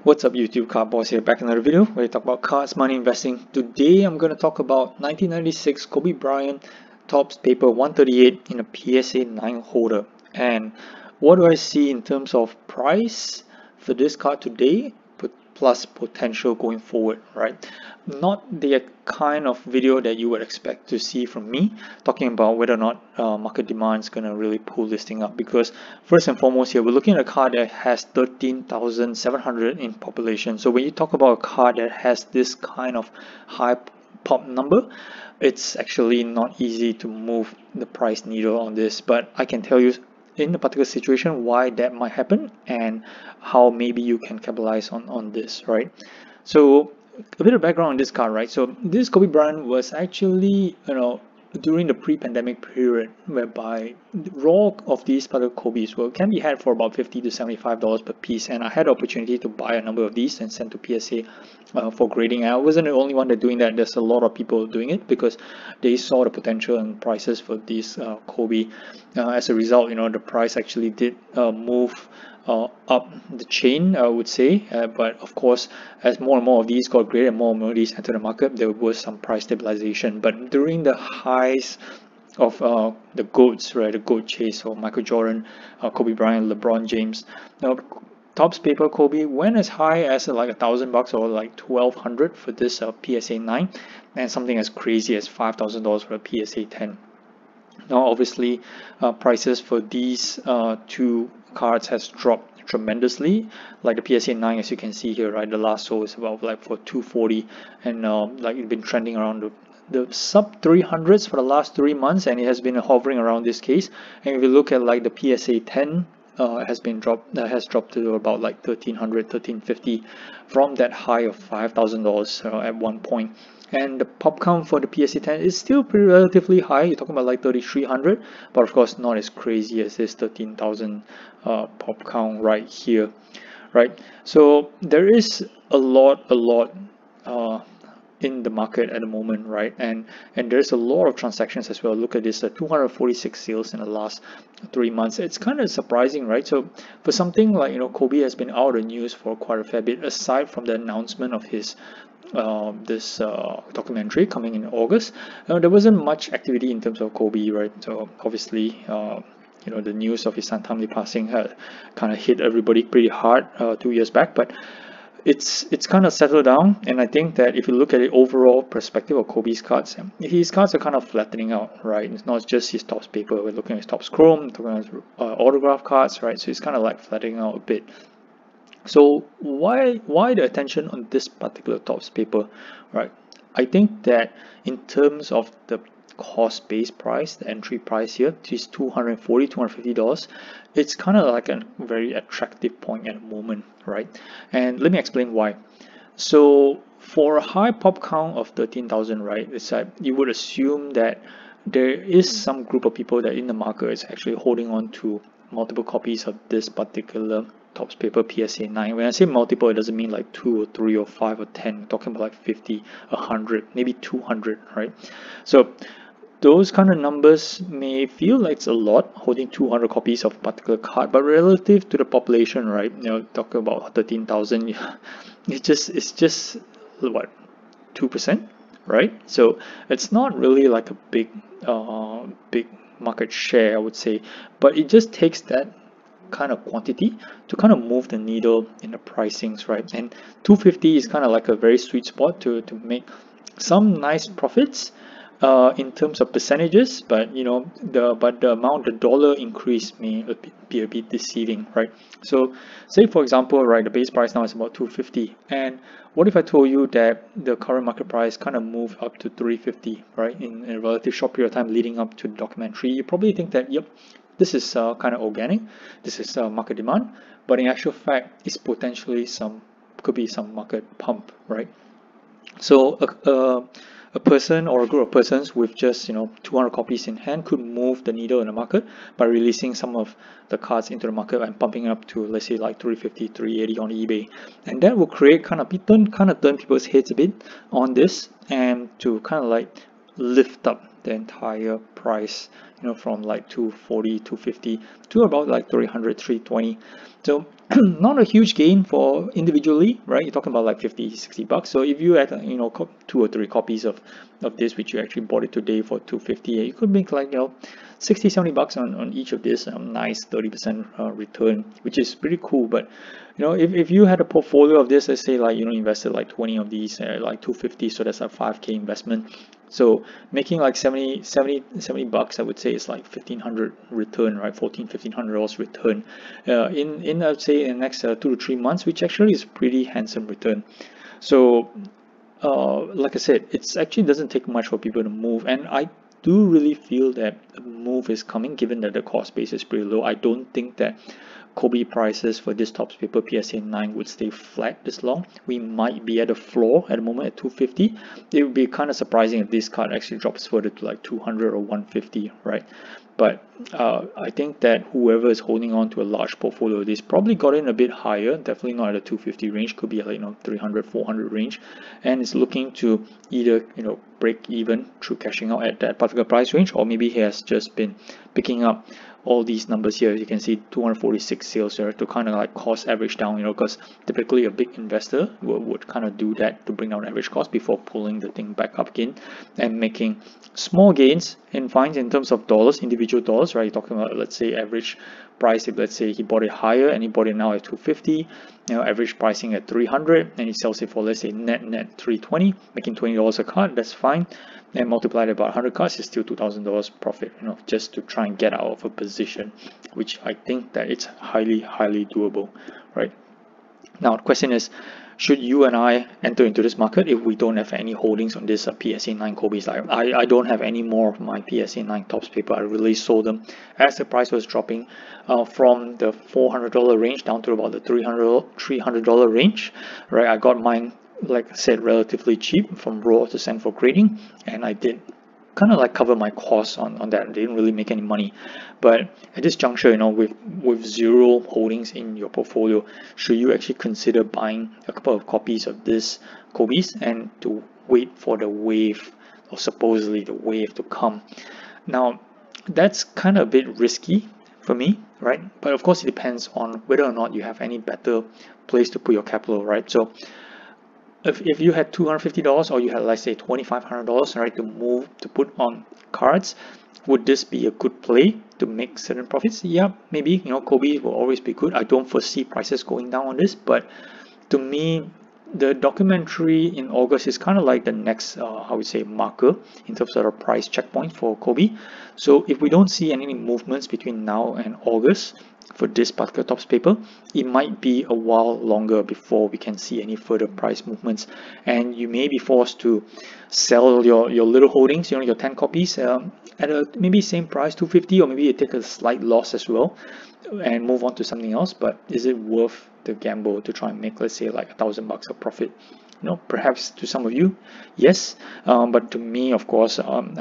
What's up YouTube, Card Boss here, back in another video where we talk about cards, money, investing. Today I'm going to talk about 1996 Kobe Bryant Topps paper 138 in a PSA 9 holder. And what do I see in terms of price for this card today plus potential going forward, right? Not the kind of video that you would expect to see from me talking about whether or not market demand is going to really pull this thing up, because first and foremost here we're looking at a card that has 13,700 in population. So when you talk about a card that has this kind of high pop number, it's actually not easy to move the price needle on this. But I can tell you in a particular situation why that might happen and how maybe you can capitalize on this, right? So a bit of background on this card, right? So this Kobe Bryant was actually, during the pre-pandemic period, whereby the raw of these particular Kobe's can be had for about $50 to $75 per piece, and I had the opportunity to buy a number of these and send to PSA for grading. And I wasn't the only one that doing that. There's a lot of people doing it because they saw the potential and prices for these Kobe. As a result, the price actually did move up the chain, I would say, but of course, as more and more of these got graded and more of these entered the market, there was some price stabilization. But during the highs of the GOATs, right, the GOAT chase, so Michael Jordan, Kobe Bryant, LeBron James, Topps paper Kobe went as high as like $1,000 or like 1,200 for this PSA 9, and something as crazy as $5,000 for a PSA 10. Now obviously prices for these two cards has dropped tremendously. Like the PSA 9, as you can see here, right, the last sold is about like for 240, and like it's been trending around the sub 300s for the last 3 months, and it has been hovering around this case. And if you look at like the PSA 10, has dropped to about like 1,300, 1,350 from that high of $5,000 at one point. And the pop count for the PSA 10 is still pretty relatively high. You're talking about like 3,300, but of course not as crazy as this 13,000 pop count right here, right? So there is a lot in the market at the moment, right? And there's a lot of transactions as well. Look at this, 246 sales in the last 3 months. It's kind of surprising, right? So for something like, Kobe has been out of the news for quite a fair bit, aside from the announcement of his this documentary coming in August. There wasn't much activity in terms of Kobe, right? So obviously the news of his untimely passing had kind of hit everybody pretty hard 2 years back, but it's kind of settled down. And I think that if you look at the overall perspective of Kobe's cards, his cards are kind of flattening out, right? It's not just his Topps paper. We're looking at his Topps Chrome, talking about his autograph cards, right? So it's kind of like flattening out a bit. So why the attention on this particular Topps paper, right? I think that in terms of the cost-based price, the entry price here, which is $240, $250, it's kind of like a very attractive point at the moment, right? And let me explain why. So for a high pop count of 13,000, right, it's like you would assume that there is some group of people that in the market is actually holding on to multiple copies of this particular Topps paper PSA 9. When I say multiple, it doesn't mean like 2 or 3 or 5 or 10. We're talking about like 50, 100, maybe 200, right? So those kind of numbers may feel like it's a lot, holding 200 copies of a particular card, but relative to the population, right, talking about 13,000, it's just what, 2%, right? So it's not really like a big market share, I would say, but it just takes that kind of quantity to kind of move the needle in the pricings, right? And 250 is kind of like a very sweet spot to make some nice profits in terms of percentages, but the amount, the dollar increase may be a bit deceiving, right? So say for example, right, the base price now is about 250, and what if I told you that the current market price kind of moved up to 350, right, in a relative short period of time leading up to the documentary? You probably think that, yep, this is kind of organic, this is market demand, but in actual fact, it's potentially could be some market pump, right? So a person or a group of persons with just 200 copies in hand could move the needle in the market by releasing some of the cards into the market and pumping it up to, let's say, like 350, 380 on eBay, and that will create kind of turn people's heads a bit on this, and to kind of like lift up the entire price, from like 240, 250 to about like 300, 320. So not a huge gain for individually, right? You're talking about like 50-60 bucks. So if you had 2 or 3 copies of this, which you actually bought it today for 250, you could make like 60-70 bucks on each of this. Nice 30% return, which is pretty cool. But if you had a portfolio of this, let's say like invested like 20 of these like 250, so that's a 5k investment. So making like 70 bucks, I would say, is like 1500 return, right? $1,400-$1,500 return in I'd say in the next 2 to 3 months, which actually is pretty handsome return. So like I said, it actually doesn't take much for people to move, and I do really feel that the move is coming, given that the cost base is pretty low. I don't think that Kobe prices for this Topps paper PSA 9 would stay flat this long. We might be at a floor at the moment at 250. It would be kind of surprising if this card actually drops further to like 200 or 150, right? But I think that whoever is holding on to a large portfolio of this probably got in a bit higher, definitely not at the 250 range, could be like 300, 400 range, and is looking to either break even through cashing out at that particular price range, or maybe he has just been picking up all these numbers here. You can see 246 sales here to kind of like cost average down, because typically a big investor would kind of do that to bring down average cost before pulling the thing back up again and making small gains in fines in terms of dollars, individual dollars, right? You're talking about, let's say, average price. If let's say he bought it higher and he bought it now at 250, average pricing at 300, and he sells it for, let's say, net 320, making $20 a card, that's fine. And multiplied about 100 cards is still $2,000 profit, just to try and get out of a position, which I think that it's highly doable, right? Now the question is, should you and I enter into this market if we don't have any holdings on this PSA 9 Kobe's? I don't have any more of my PSA 9 Topps paper. I really sold them as the price was dropping from the $400 range down to about the $300 range, right? I got mine, like I said, relatively cheap from raw to send for grading, and I did kind of like cover my costs on that. I didn't really make any money. But at this juncture, with 0 holdings in your portfolio, should you actually consider buying a couple of copies of this Kobe's and to wait for the wave, or supposedly the wave, to come? Now that's kind of a bit risky for me, right? But of course it depends on whether or not you have any better place to put your capital, right? So if you had $250 or you had, let's say, $2,500, right, to put on cards, would this be a good play to make certain profits? Yeah, maybe. Kobe will always be good. I don't foresee prices going down on this, but to me, the documentary in August is kind of like the next, I would say, marker in terms of the price checkpoint for Kobe. So if we don't see any movements between now and August for this particular Topps paper, it might be a while longer before we can see any further price movements, and you may be forced to sell your little holdings, your 10 copies at a maybe same price, 250, or maybe you take a slight loss as well and move on to something else. But is it worth the gamble to try and make, let's say, like $1,000 of profit? Perhaps to some of you, yes, but to me, of course, I'm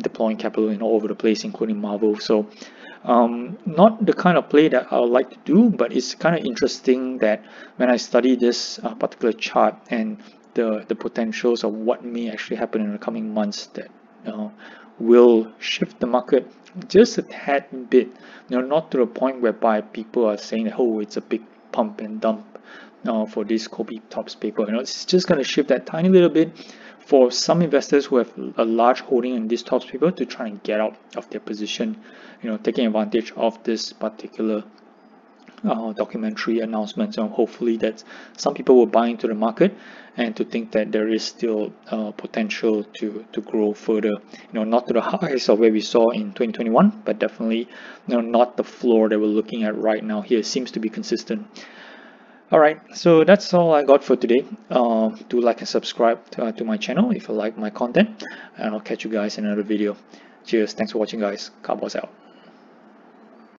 deploying capital all over the place, including Marvel. So not the kind of play that I would like to do, but it's kind of interesting that when I study this particular chart and the potentials of what may actually happen in the coming months, that will shift the market just a tad bit, not to the point whereby people are saying that, oh, it's a big pump and dump for this Kobe Topps paper. It's just going to shift that tiny little bit for some investors who have a large holding in this Topps paper to try and get out of their position, taking advantage of this particular documentary announcement. So hopefully that some people will buy into the market and to think that there is still potential to grow further, not to the highs of where we saw in 2021, but definitely not the floor that we're looking at right now. Here seems to be consistent. Alright, so that's all I got for today. Do like and subscribe to my channel if you like my content, and I'll catch you guys in another video. Cheers, thanks for watching guys. Cowboys out.